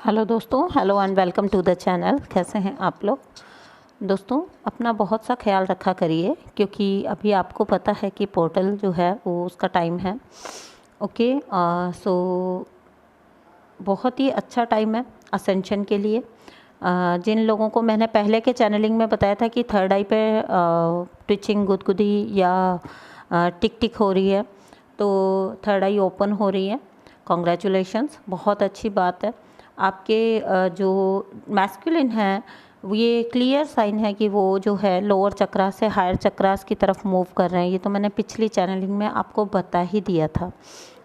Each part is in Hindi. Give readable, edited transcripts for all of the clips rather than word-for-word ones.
हेलो दोस्तों, hello and welcome to the channel. कैसे हैं आप लोग दोस्तों? अपना बहुत सा ख्याल रखा करिए, क्योंकि अभी आपको पता है कि पोर्टल जो है वो उसका टाइम है। ओके, सो बहुत ही अच्छा टाइम है असेंशन के लिए। जिन लोगों को मैंने पहले के चैनलिंग में बताया था कि थर्ड आई पे ट्विचिंग, गुदगुदी या टिक टिक हो रही है, तो थर्ड आई ओपन हो रही है। कॉन्ग्रेचुलेशंस, बहुत अच्छी बात है। आपके जो मैस्कुलिन है ये क्लियर साइन है कि वो जो है लोअर चक्रा से हायर चक्रास की तरफ मूव कर रहे हैं। ये तो मैंने पिछली चैनलिंग में आपको बता ही दिया था।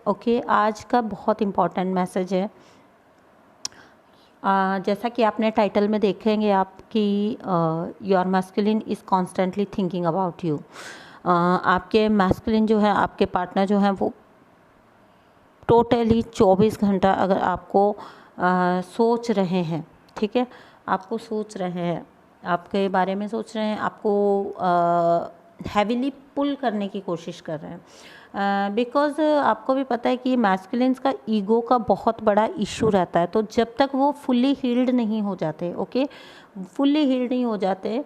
ओके, आज का बहुत इम्पॉर्टेंट मैसेज है। जैसा कि आपने टाइटल में देखेंगे आपकी your masculine is constantly thinking about you. आपके मैस्कुलिन जो है, आपके पार्टनर जो हैं, वो टोटली 24 घंटा अगर आपको सोच रहे हैं, ठीक है, आपको सोच रहे हैं, आपके बारे में सोच रहे हैं, आपको हैविली पुल करने की कोशिश कर रहे हैं। बिकॉज़ आपको भी पता है कि मैस्कुलिन्स का ईगो का बहुत बड़ा इशू रहता है। तो जब तक वो फुल्ली हील्ड नहीं हो जाते, ओके, फुल्ली हील्ड नहीं हो जाते,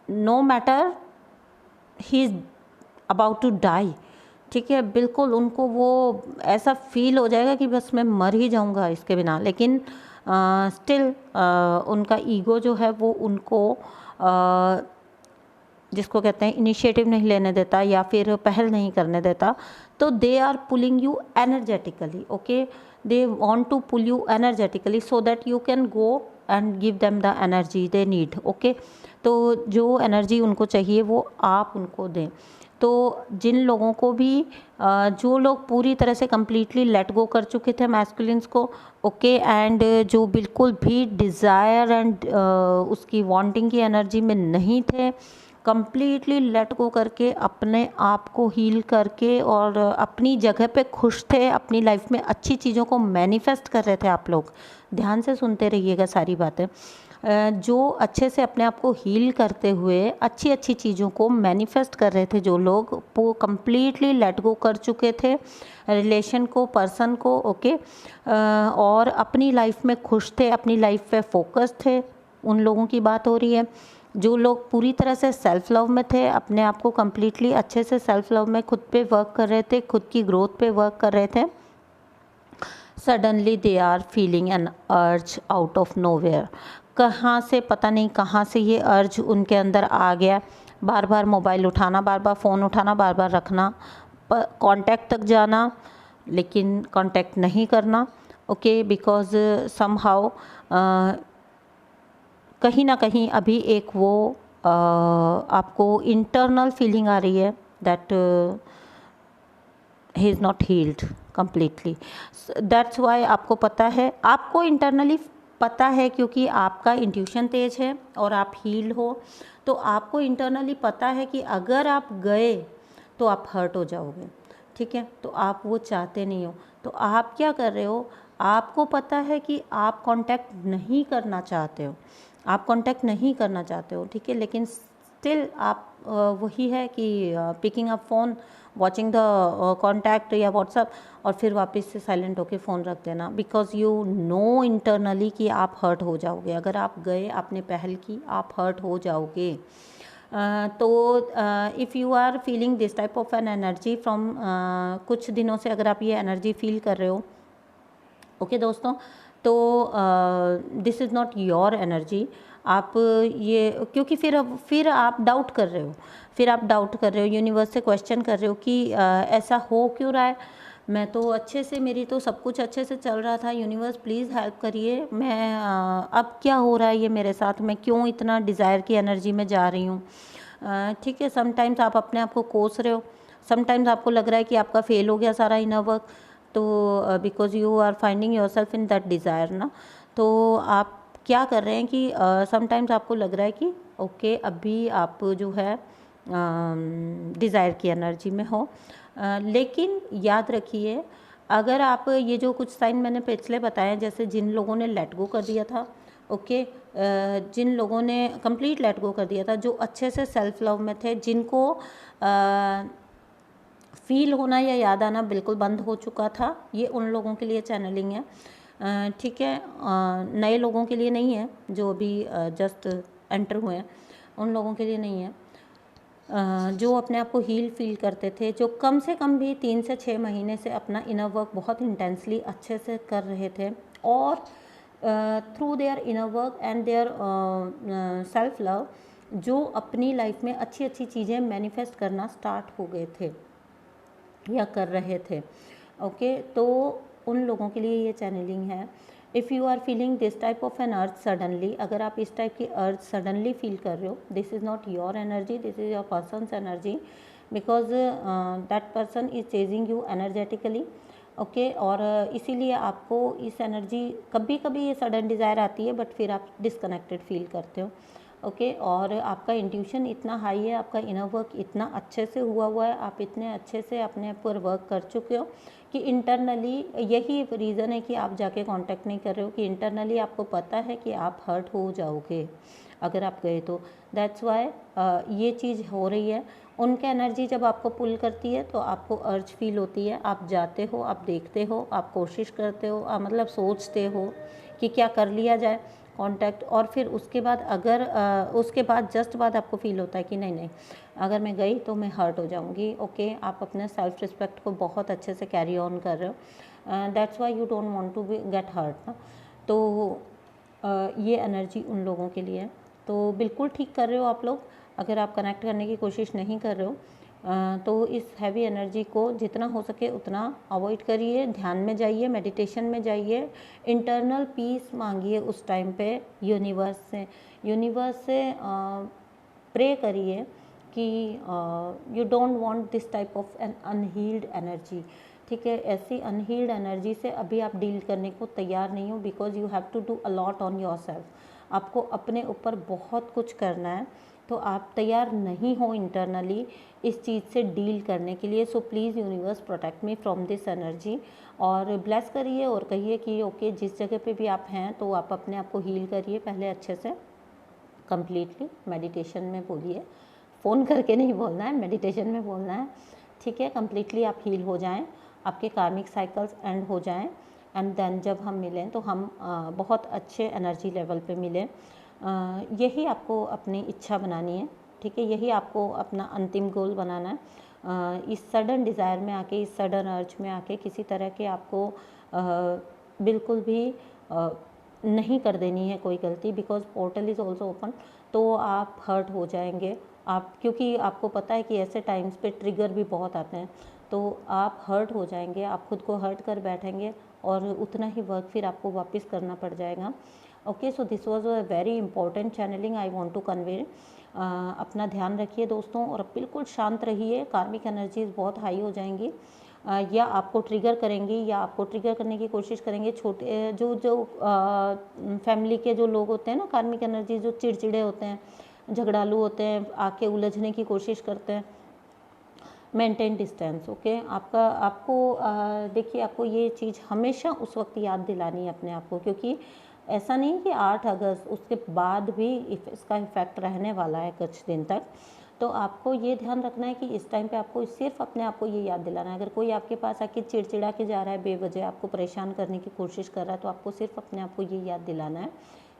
no matter he is about to die, ठीक है, बिल्कुल उनको वो ऐसा फील हो जाएगा कि बस मैं मर ही जाऊंगा इसके बिना। लेकिन स्टिल उनका ईगो जो है वो उनको जिसको कहते हैं इनिशिएटिव नहीं लेने देता या फिर पहल नहीं करने देता। तो they are pulling you energetically, okay, they want to pull you energetically so that you can go and give them the energy they need. Okay, तो जो एनर्जी उनको चाहिए वो आप उनको दें। तो जिन लोगों को भी जो लोग पूरी तरह से कम्प्लीटली लेट गो कर चुके थे मैस्कुलिन्स को, ओके, एंड जो बिल्कुल भी डिज़ायर एंड उसकी वांटिंग की एनर्जी में नहीं थे, कम्प्लीटली लेट गो करके अपने आप को हील करके और अपनी जगह पे खुश थे, अपनी लाइफ में अच्छी चीज़ों को मैनिफेस्ट कर रहे थे। आप लोग ध्यान से सुनते रहिएगा सारी बातें। जो अच्छे से अपने आप को हील करते हुए अच्छी अच्छी चीज़ों को मैनिफेस्ट कर रहे थे, जो लोग वो कम्प्लीटली लेट गो कर चुके थे रिलेशन को, पर्सन को, ओके, और अपनी लाइफ में खुश थे, अपनी लाइफ पे फोकस थे, उन लोगों की बात हो रही है। जो लोग पूरी तरह से सेल्फ लव में थे, अपने आप को कम्प्लीटली अच्छे से सेल्फ लव में खुद पे वर्क कर रहे थे, खुद की ग्रोथ पे वर्क कर रहे थे, suddenly they are feeling an urge out of nowhere. कहाँ से पता नहीं कहाँ से ये अर्ज उनके अंदर आ गया। बार बार मोबाइल उठाना, बार बार फ़ोन उठाना, बार बार रखना, कांटेक्ट तक जाना, लेकिन कांटेक्ट नहीं करना, ओके, बिकॉज़ समहाउ कहीं ना कहीं अभी एक वो आपको इंटरनल फीलिंग आ रही है that he is not healed completely. That's why आपको पता है, आपको इंटरनली पता है, क्योंकि आपका इंट्यूशन तेज है और आप हील हो, तो आपको इंटरनली पता है कि अगर आप गए तो आप हर्ट हो जाओगे, ठीक है, तो आप वो चाहते नहीं हो। तो आप क्या कर रहे हो, आपको पता है कि आप कांटेक्ट नहीं करना चाहते हो, आप कांटेक्ट नहीं करना चाहते हो, ठीक है, लेकिन स्टिल आप वही है कि picking up phone, watching the contact या व्हाट्सअप, और फिर वापस से साइलेंट होके फ़ोन रख देना, बिकॉज़ यू नो इंटरनली कि आप हर्ट हो जाओगे। अगर आप गए, आपने पहल की, आप हर्ट हो जाओगे। तो if you are feeling this type of an energy from कुछ दिनों से अगर आप ये एनर्जी फील कर रहे हो, ओके दोस्तों, तो this is not your energy. आप ये, क्योंकि फिर आप डाउट कर रहे हो, फिर आप डाउट कर रहे हो, यूनिवर्स से क्वेश्चन कर रहे हो कि ऐसा हो क्यों रहा है। मैं तो अच्छे से, मेरी तो सब कुछ अच्छे से चल रहा था, यूनिवर्स प्लीज़ हेल्प करिए, मैं अब क्या हो रहा है ये मेरे साथ, मैं क्यों इतना डिज़ायर की एनर्जी में जा रही हूँ, ठीक है। समटाइम्स आप अपने आप को कोस रहे हो, समटाइम्स आपको लग रहा है कि आपका फेल हो गया सारा इनर वर्क, तो because you are finding yourself in that desire ना। तो आप क्या कर रहे हैं कि समटाइम्स आपको लग रहा है कि ओके अभी आप जो है डिज़ायर की एनर्जी में हो, लेकिन याद रखिए, अगर आप ये जो कुछ साइन मैंने पिछले बताए, जैसे जिन लोगों ने लेट गो कर दिया था, ओके, जिन लोगों ने कंप्लीट लेट गो कर दिया था, जो अच्छे से सेल्फ लव में थे, जिनको फील होना या याद आना बिल्कुल बंद हो चुका था, ये उन लोगों के लिए चैनलिंग है। ठीक है, नए लोगों के लिए नहीं है, जो अभी जस्ट एंटर हुए हैं उन लोगों के लिए नहीं है। जो अपने आप को हील फील करते थे, जो कम से कम भी 3 से 6 महीने से अपना इनर वर्क बहुत इंटेंसली अच्छे से कर रहे थे, और through their inner work and their self love जो अपनी लाइफ में अच्छी अच्छी चीज़ें मैनिफेस्ट करना स्टार्ट हो गए थे या कर रहे थे। ओके, तो उन लोगों के लिए ये चैनलिंग है। If you are feeling this type of an urge suddenly, अगर आप इस टाइप की अर्थ सडनली फील कर रहे हो, this is not your energy, this is your persons energy, because that person is chasing you energetically. Okay, और इसीलिए आपको इस एनर्जी, कभी कभी ये सडन डिज़ायर आती है बट फिर आप डिसकनेक्टेड फील करते हो। ओके, और आपका इंट्यूशन इतना हाई है, आपका इनर वर्क इतना अच्छे से हुआ है, आप इतने अच्छे से अपने पर वर्क कर चुके हो कि इंटरनली, यही रीज़न है कि आप जाके कांटेक्ट नहीं कर रहे हो, कि इंटरनली आपको पता है कि आप हर्ट हो जाओगे अगर आप गए तो। दैट्स वाई ये चीज़ हो रही है। उनका एनर्जी जब आपको पुल करती है तो आपको अर्ज फील होती है, आप जाते हो, आप देखते हो, आप कोशिश करते हो, आप मतलब सोचते हो कि क्या कर लिया जाए कांटेक्ट, और फिर उसके बाद अगर उसके बाद जस्ट बाद आपको फील होता है कि नहीं नहीं, अगर मैं गई तो मैं हर्ट हो जाऊंगी। ओके, आप अपने सेल्फ रिस्पेक्ट को बहुत अच्छे से कैरी ऑन कर रहे हो, that's why you don't want to be get hurt ना। तो ये एनर्जी उन लोगों के लिए है। तो बिल्कुल ठीक कर रहे हो आप लोग। अगर आप कनेक्ट करने की कोशिश नहीं कर रहे हो तो इस हैवी एनर्जी को जितना हो सके उतना अवॉइड करिए, ध्यान में जाइए, मेडिटेशन में जाइए, इंटरनल पीस मांगिए उस टाइम पे यूनिवर्स से प्रे करिए कि you don't want this type of an unhealed energy. ठीक है, ऐसी अनहील्ड एनर्जी से अभी आप डील करने को तैयार नहीं हो, because you have to do a lot on yourself. आपको अपने ऊपर बहुत कुछ करना है, तो आप तैयार नहीं हो इंटरनली इस चीज़ से डील करने के लिए। So please universe protect me from this energy, और ब्लेस करिए और कहिए कि ओके, जिस जगह पे भी आप हैं तो आप अपने आप को हील करिए पहले अच्छे से, कम्प्लीटली मेडिटेशन में बोलिए, फ़ोन करके नहीं बोलना है, मेडिटेशन में बोलना है। ठीक है, कम्प्लीटली आप हील हो जाएं, आपके कार्मिक साइकिल्स एंड हो जाएं, एंड देन जब हम मिलें तो हम बहुत अच्छे एनर्जी लेवल पे मिलें। यही आपको अपनी इच्छा बनानी है। ठीक है, यही आपको अपना अंतिम गोल बनाना है। इस सडन डिज़ायर में आके, इस सडन अर्ज में आके किसी तरह के आपको बिल्कुल भी नहीं कर देनी है कोई गलती, because portal is also open, तो आप हर्ट हो जाएंगे आप, क्योंकि आपको पता है कि ऐसे टाइम्स पे ट्रिगर भी बहुत आते हैं, तो आप हर्ट हो जाएंगे, आप खुद को हर्ट कर बैठेंगे और उतना ही वर्क फिर आपको वापस करना पड़ जाएगा। Okay, so this was a very important channelling I want to convey. अपना ध्यान रखिए दोस्तों, और बिल्कुल शांत रहिए, कार्मिक एनर्जीज बहुत हाई हो जाएंगी, या आपको ट्रिगर करेंगी या आपको ट्रिगर करने की कोशिश करेंगे। छोटे जो जो फैमिली के जो लोग होते हैं ना, कार्मिक एनर्जी जो चिड़चिड़े होते हैं, झगड़ालू होते हैं, आके उलझने की कोशिश करते हैं, मेंटेन डिस्टेंस। ओके, आपको देखिए, आपको ये चीज़ हमेशा उस वक्त याद दिलानी है अपने आप को, क्योंकि ऐसा नहीं कि 8 अगस्त उसके बाद भी इसका इफ़ेक्ट रहने वाला है कुछ दिन तक। तो आपको ये ध्यान रखना है कि इस टाइम पे आपको सिर्फ अपने आप को ये याद दिलाना है। अगर कोई आपके पास आके चिड़चिड़ा के जा रहा है, बेवजह आपको परेशान करने की कोशिश कर रहा है, तो आपको सिर्फ अपने आप को ये याद दिलाना है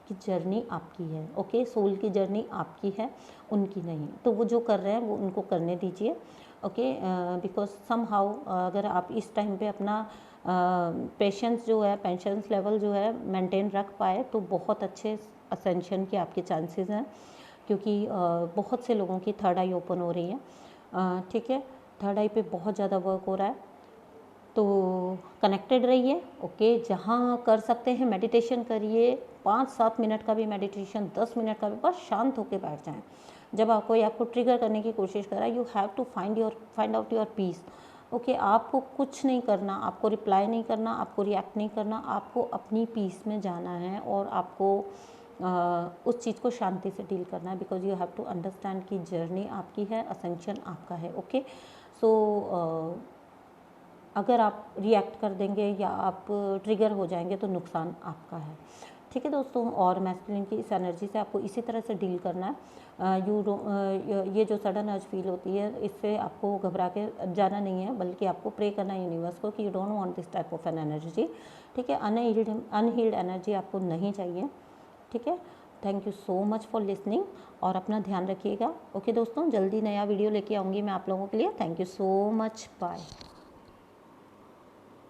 कि जर्नी आपकी है। ओके, सोल की जर्नी आपकी है, उनकी नहीं। तो वो जो कर रहे हैं वो उनको करने दीजिए। ओके, बिकॉज सम हाउ अगर आप इस टाइम पे अपना पेशेंस जो है, पेशेंस लेवल जो है मेंटेन रख पाए, तो बहुत अच्छे असेंशन के आपके चांसेस हैं, क्योंकि बहुत से लोगों की थर्ड आई ओपन हो रही है। ठीक है, थर्ड आई पे बहुत ज़्यादा वर्क हो रहा है, तो कनेक्टेड रहिए। ओके, जहाँ कर सकते हैं मेडिटेशन करिए, 5-7 मिनट का भी मेडिटेशन, 10 मिनट का भी, बस शांत होकर बैठ जाएं। जब कोई आपको ट्रिगर करने की कोशिश कर रहा है, you have to find out your peace. Okay, आपको कुछ नहीं करना, आपको रिप्लाई नहीं करना, आपको रिएक्ट नहीं करना, आपको अपनी पीस में जाना है, और आपको उस चीज़ को शांति से डील करना है, because you have to understand कि जर्नी आपकी है, असेंशन आपका है। ओके, सो अगर आप रिएक्ट कर देंगे या आप ट्रिगर हो जाएंगे तो नुकसान आपका है। ठीक है दोस्तों। और मैस्कुलिन की इस एनर्जी से आपको इसी तरह से डील करना है। ये जो सडन अर्ज फील होती है, इससे आपको घबरा के जाना नहीं है, बल्कि आपको प्रे करना है यूनिवर्स को कि you don't want this type of an energy. ठीक है, अनहील्ड एनर्जी आपको नहीं चाहिए। ठीक है, thank you so much for listening और अपना ध्यान रखिएगा। ओके दोस्तों, जल्दी नया वीडियो लेके आऊँगी मैं आप लोगों के लिए। Thank you so much, bye.